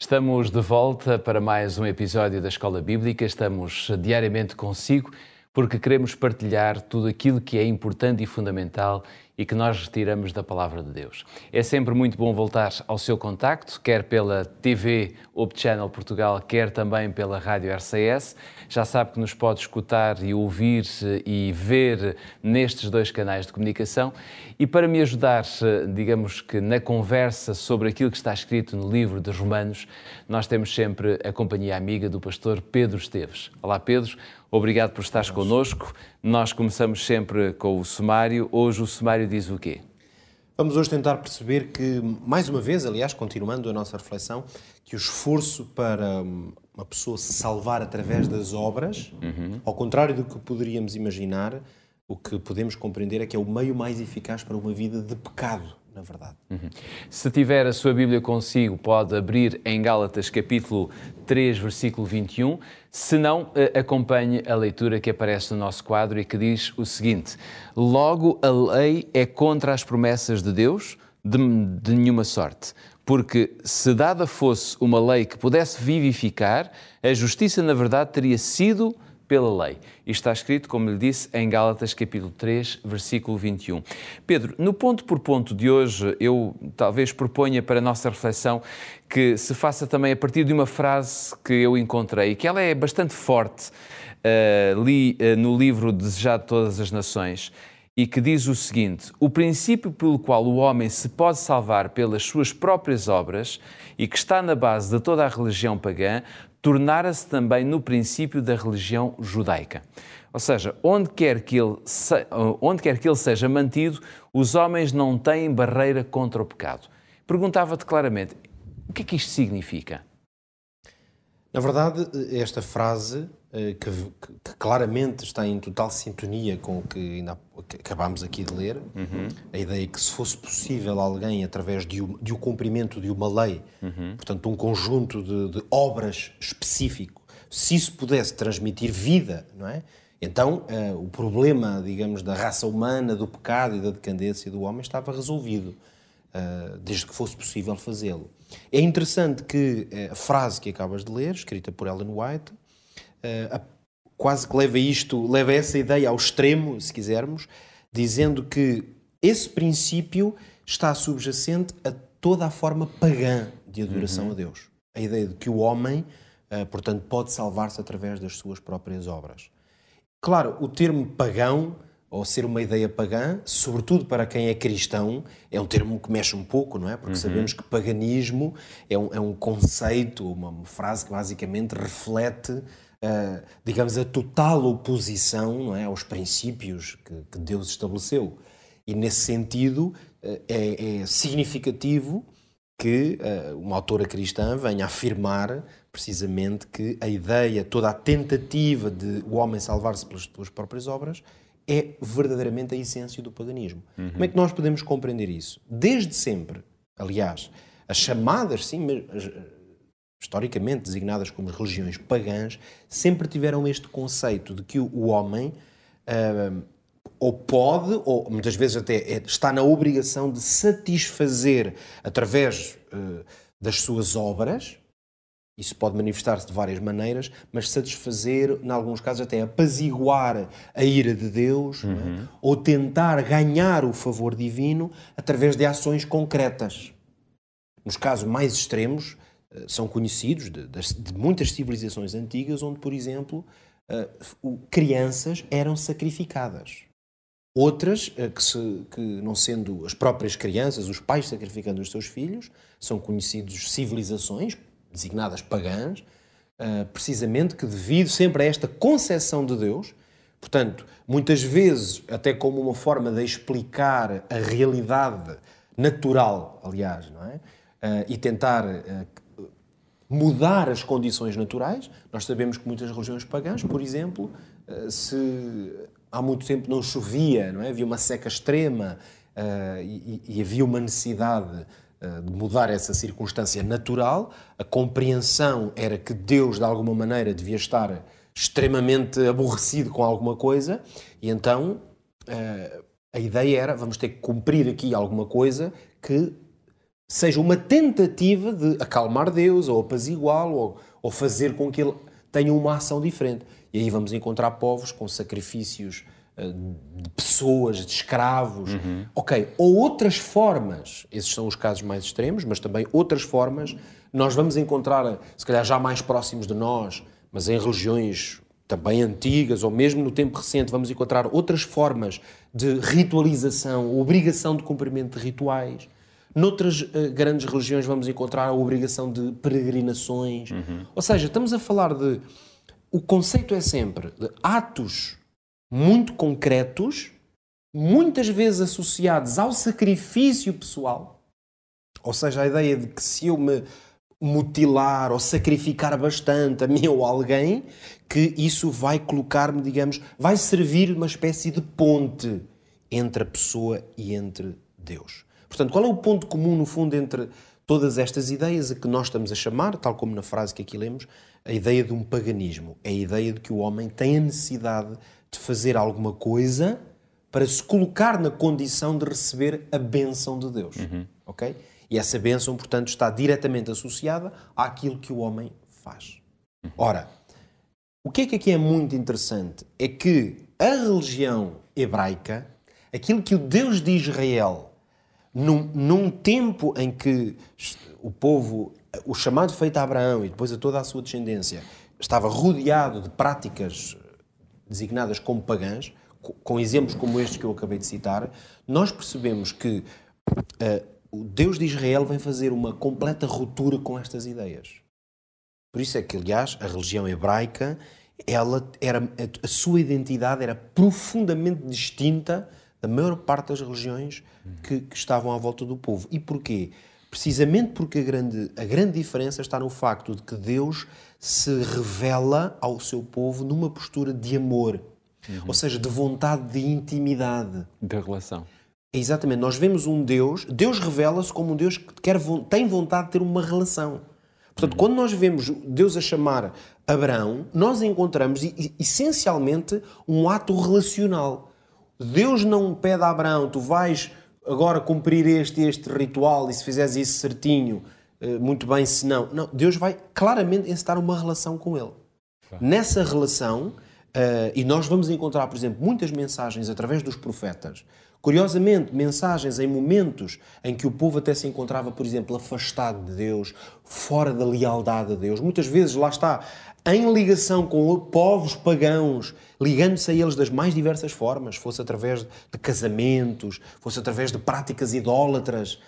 Estamos de volta para mais um episódio da Escola Bíblica. Estamos diariamente consigo porque queremos partilhar tudo aquilo que é importante e fundamental e que nós retiramos da Palavra de Deus. É sempre muito bom voltar ao seu contacto, quer pela TV Hope Channel Portugal, quer também pela Rádio RCS. Já sabe que nos pode escutar e ouvir e ver nestes dois canais de comunicação. E para me ajudar, digamos que na conversa sobre aquilo que está escrito no livro de Romanos, nós temos sempre a companhia amiga do pastor Pedro Esteves. Olá, Pedro. Obrigado por estares connosco. Nós começamos sempre com o sumário. Hoje o sumário diz o quê? Vamos hoje tentar perceber que, mais uma vez, aliás, continuando a nossa reflexão, que o esforço para uma pessoa se salvar através das obras, ao contrário do que poderíamos imaginar, o que podemos compreender é que é o meio mais eficaz para uma vida de pecado, na verdade. Se tiver a sua Bíblia consigo, pode abrir em Gálatas capítulo 3, versículo 21. Se não, acompanhe a leitura que aparece no nosso quadro e que diz o seguinte: logo a lei é contra as promessas de Deus de nenhuma sorte. Porque se dada fosse uma lei que pudesse vivificar, a justiça na verdade teria sido pela lei. Isto está escrito, como lhe disse, em Gálatas capítulo 3, versículo 21. Pedro, no ponto por ponto de hoje, eu talvez proponha para a nossa reflexão que se faça também a partir de uma frase que eu encontrei, que ela é bastante forte, li no livro Desejado de Todas as Nações, e que diz o seguinte: o princípio pelo qual o homem se pode salvar pelas suas próprias obras e que está na base de toda a religião pagã, tornara-se também no princípio da religião judaica. Ou seja, onde quer que ele seja mantido, os homens não têm barreira contra o pecado. Perguntava-te claramente, o que é que isto significa? Na verdade, esta frase, que claramente está em total sintonia com o que acabámos aqui de ler, a ideia que se fosse possível alguém, através de o cumprimento de uma lei, portanto, um conjunto de obras específico, se isso pudesse transmitir vida, não é? Então, o problema, digamos, da raça humana, do pecado e da decadência do homem estava resolvido, desde que fosse possível fazê-lo. É interessante que a frase que acabas de ler, escrita por Ellen White, quase que leva essa ideia ao extremo, se quisermos, dizendo que esse princípio está subjacente a toda a forma pagã de adoração a Deus. A ideia de que o homem, portanto, pode salvar-se através das suas próprias obras. Claro, o termo pagão, ou ser uma ideia pagã, sobretudo para quem é cristão, é um termo que mexe um pouco, não é? Porque sabemos que paganismo é um conceito, uma frase que basicamente reflete, digamos, a total oposição, não é, aos princípios que Deus estabeleceu. E nesse sentido é significativo que uma autora cristã venha afirmar precisamente que a ideia, toda a tentativa de o homem salvar-se pelas suas próprias obras é verdadeiramente a essência do paganismo. Como é que nós podemos compreender isso? Desde sempre, aliás, as chamadas, sim, historicamente designadas como religiões pagãs, sempre tiveram este conceito de que o homem ou pode, ou muitas vezes até está na obrigação de satisfazer através das suas obras. Isso pode manifestar-se de várias maneiras, mas satisfazer, em alguns casos até apaziguar a ira de Deus, não é? Ou tentar ganhar o favor divino através de ações concretas. Nos casos mais extremos, são conhecidos de muitas civilizações antigas, onde, por exemplo, crianças eram sacrificadas. Outras, que não sendo as próprias crianças, os pais sacrificando os seus filhos, são conhecidos civilizações, designadas pagãs, precisamente que devido sempre a esta concepção de Deus, portanto, muitas vezes até como uma forma de explicar a realidade natural, aliás, não é? E tentar mudar as condições naturais. Nós sabemos que muitas religiões pagãs, por exemplo, se há muito tempo não chovia, não é? Havia uma seca extrema e havia uma necessidade de mudar essa circunstância natural, a compreensão era que Deus, de alguma maneira, devia estar extremamente aborrecido com alguma coisa, e então a ideia era, vamos ter que cumprir aqui alguma coisa que seja uma tentativa de acalmar Deus, ou apaziguá-lo, ou fazer com que ele tenha uma ação diferente. E aí vamos encontrar povos com sacrifícios de pessoas, de escravos, ok, ou outras formas, esses são os casos mais extremos, mas também outras formas, nós vamos encontrar, se calhar já mais próximos de nós, mas em religiões também antigas, ou mesmo no tempo recente, vamos encontrar outras formas de ritualização, obrigação de cumprimento de rituais. Noutras grandes religiões vamos encontrar a obrigação de peregrinações. Ou seja, estamos a falar de... O conceito é sempre de atos muito concretos, muitas vezes associados ao sacrifício pessoal. Ou seja, a ideia de que se eu me mutilar ou sacrificar bastante a mim ou a alguém, que isso vai colocar-me, digamos, vai servir uma espécie de ponte entre a pessoa e entre Deus. Portanto, qual é o ponto comum, no fundo, entre todas estas ideias a que nós estamos a chamar, tal como na frase que aqui lemos, a ideia de um paganismo? É a ideia de que o homem tem a necessidade de fazer alguma coisa para se colocar na condição de receber a bênção de Deus. Ok? E essa bênção, portanto, está diretamente associada àquilo que o homem faz. Ora, o que aqui é muito interessante é que a religião hebraica, aquilo que o Deus de Israel, num tempo em que o povo, o chamado feito a Abraão e depois a toda a sua descendência, estava rodeado de práticas designadas como pagãs, com exemplos como estes que eu acabei de citar, nós percebemos que o Deus de Israel vem fazer uma completa ruptura com estas ideias. Por isso é que, aliás, a religião hebraica, a sua identidade era profundamente distinta da maior parte das religiões que estavam à volta do povo. E porquê? Precisamente porque a grande diferença está no facto de que Deus se revela ao seu povo numa postura de amor, ou seja, de vontade de intimidade. De relação. Exatamente. Nós vemos um Deus revela-se como um Deus que tem vontade de ter uma relação. Portanto, quando nós vemos Deus a chamar Abraão, nós encontramos essencialmente um ato relacional. Deus não pede a Abraão, tu vais agora cumprir este ritual e se fizeres isso certinho, muito bem, se não. Não, Deus vai claramente encetar uma relação com ele. Claro. Nessa relação, e nós vamos encontrar, por exemplo, muitas mensagens através dos profetas. Curiosamente, mensagens em momentos em que o povo até se encontrava, por exemplo, afastado de Deus, fora da lealdade a Deus. Muitas vezes, lá está, em ligação com povos pagãos, ligando-se a eles das mais diversas formas, fosse através de casamentos, fosse através de práticas idólatras.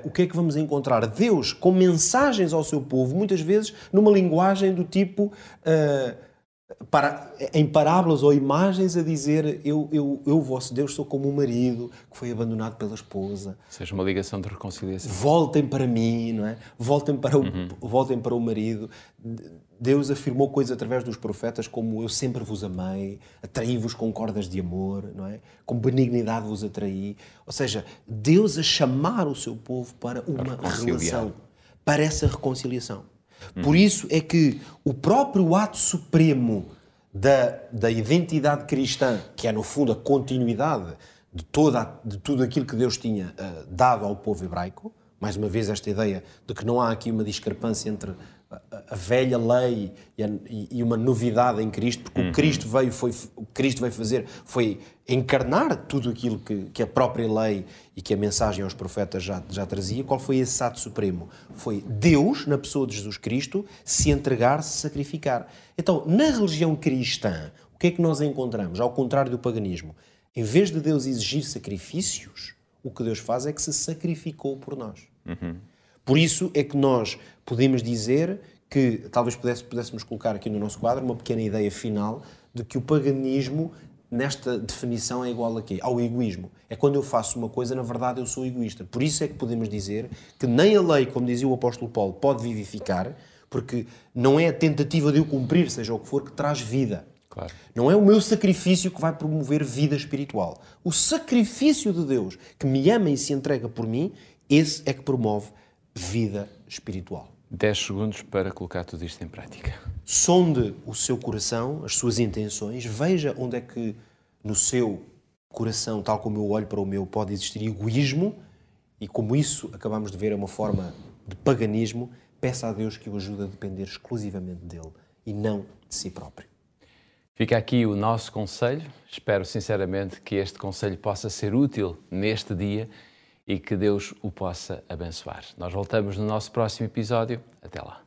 O que é que vamos encontrar? Deus com mensagens ao seu povo, muitas vezes numa linguagem do tipo... em parábolas ou imagens a dizer eu, vosso Deus, sou como um marido que foi abandonado pela esposa. Ou seja, uma ligação de reconciliação. Voltem para mim, não é? Voltem para o marido. Deus afirmou coisas através dos profetas como eu sempre vos amei, atraí-vos com cordas de amor, não é? Com benignidade vos atraí. Ou seja, Deus a chamar o seu povo para uma relação, para essa reconciliação. Por isso é que o próprio ato supremo da identidade cristã, que é no fundo a continuidade de tudo aquilo que Deus tinha dado ao povo hebraico, mais uma vez esta ideia de que não há aqui uma discrepância entre a velha lei e uma novidade em Cristo, porque o que Cristo veio fazer foi encarnar tudo aquilo que a própria lei e que a mensagem aos profetas já trazia. Qual foi esse ato supremo? Foi Deus, na pessoa de Jesus Cristo, se entregar, se sacrificar. Então, na religião cristã, o que é que nós encontramos? Ao contrário do paganismo, em vez de Deus exigir sacrifícios, o que Deus faz é que se sacrificou por nós. Por isso é que nós podemos dizer que, talvez pudéssemos colocar aqui no nosso quadro uma pequena ideia final de que o paganismo, nesta definição, é igual a quê? Ao egoísmo. É quando eu faço uma coisa, na verdade eu sou egoísta. Por isso é que podemos dizer que nem a lei, como dizia o apóstolo Paulo, pode vivificar, porque não é a tentativa de eu cumprir, seja o que for, que traz vida. Claro. Não é o meu sacrifício que vai promover vida espiritual. O sacrifício de Deus, que me ama e se entrega por mim, esse é que promove vida espiritual. 10 segundos para colocar tudo isto em prática. Sonde o seu coração, as suas intenções, veja onde é que no seu coração, tal como eu olho para o meu, pode existir egoísmo e como isso acabamos de ver é uma forma de paganismo, peça a Deus que o ajude a depender exclusivamente dele e não de si próprio. Fica aqui o nosso conselho. Espero sinceramente que este conselho possa ser útil neste dia e que Deus o possa abençoar. Nós voltamos no nosso próximo episódio. Até lá.